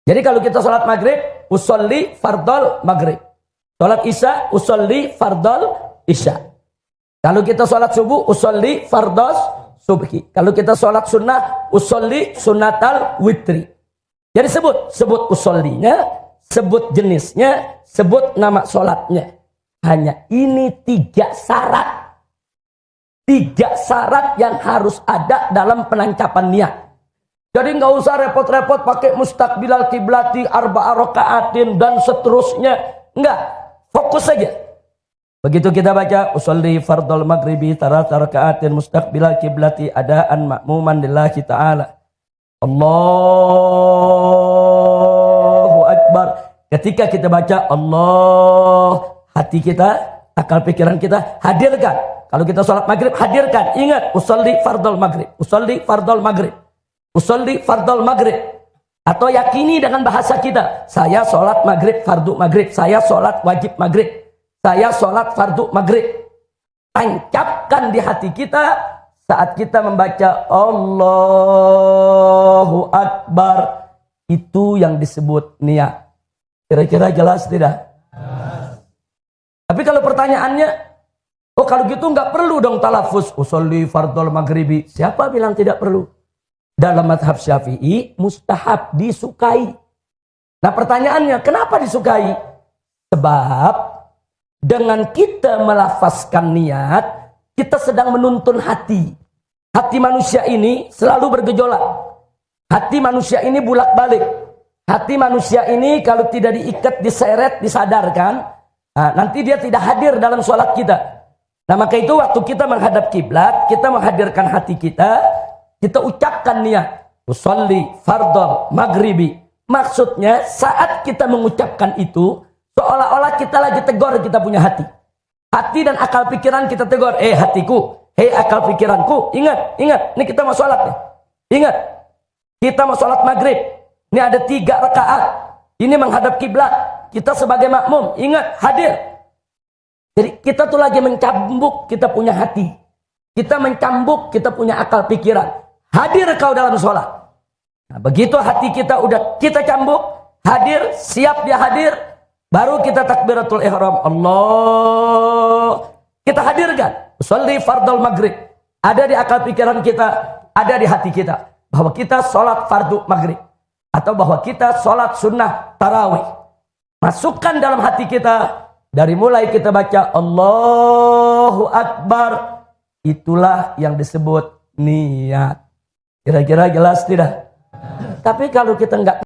Jadi kalau kita sholat maghrib, usolli fardol maghrib. Sholat isya, usolli fardol isya. Kalau kita sholat subuh, usolli fardos subhi. Kalau kita sholat sunnah, usolli sunnatal witri. Jadi sebut usollinya, sebut jenisnya, sebut nama sholatnya. Hanya ini 3 syarat. 3 syarat yang harus ada dalam penangkapan niat. Jadi nggak usah repot-repot pakai mustaqbilal kiblati, arba'a raka'atin dan seterusnya. Enggak, fokus saja. Begitu kita baca usolli fardol maghribi tarata raka'atin mustaqbilal kiblati adaan ma'muman lillahi ta'ala. Allahu Akbar. Ketika kita baca Allah, hati kita, akal pikiran kita hadirkan. Kalau kita sholat maghrib, hadirkan. Ingat, usolli fardol maghrib. Usolli fardol maghrib. Usolli fardol maghrib. Atau yakini dengan bahasa kita. Saya sholat maghrib, fardu maghrib. Saya sholat wajib maghrib. Saya sholat fardu maghrib. Tancapkan di hati kita saat kita membaca Allahu Akbar. Itu yang disebut niat. Kira-kira jelas tidak? Tapi kalau pertanyaannya, oh kalau gitu nggak perlu dong talafuz usolli fardol maghribi. Siapa bilang tidak perlu? Dalam mazhab Syafi'i mustahab, disukai. Nah pertanyaannya, kenapa disukai? Sebab dengan kita melafazkan niat, kita sedang menuntun hati. Hati manusia ini selalu bergejolak. Hati manusia ini bulak-balik. Hati manusia ini kalau tidak diikat, diseret, disadarkan, nah, nanti dia tidak hadir dalam sholat kita. Nah maka itu waktu kita menghadap kiblat, kita menghadirkan hati kita ucapkan niat usolli fardol maghribi. Maksudnya saat kita mengucapkan itu seolah-olah kita lagi tegur kita punya hati. Hati dan akal pikiran kita tegur, hatiku, akal pikiranku, ingat, ini kita mau sholat nih. Ingat, kita mau sholat maghrib. Ini ada 3 rakaat. Ini menghadap kiblat. Kita sebagai makmum, ingat, hadir. Jadi kita tuh lagi mencambuk kita punya hati. Kita mencambuk kita punya akal pikiran. Hadir kau dalam sholat. Nah, begitu hati kita udah kita cambuk, hadir, siap dia hadir, baru kita takbiratul ihram. Allah. Kita hadirkan. Usolli fardol maghrib. Ada di akal pikiran kita, ada di hati kita. Bahwa kita sholat fardu maghrib. Atau bahwa kita sholat sunnah tarawih. Masukkan dalam hati kita. Dari mulai kita baca Allahu Akbar. Itulah yang disebut niat. Kira-kira jelas tidak? Tapi kalau kita enggak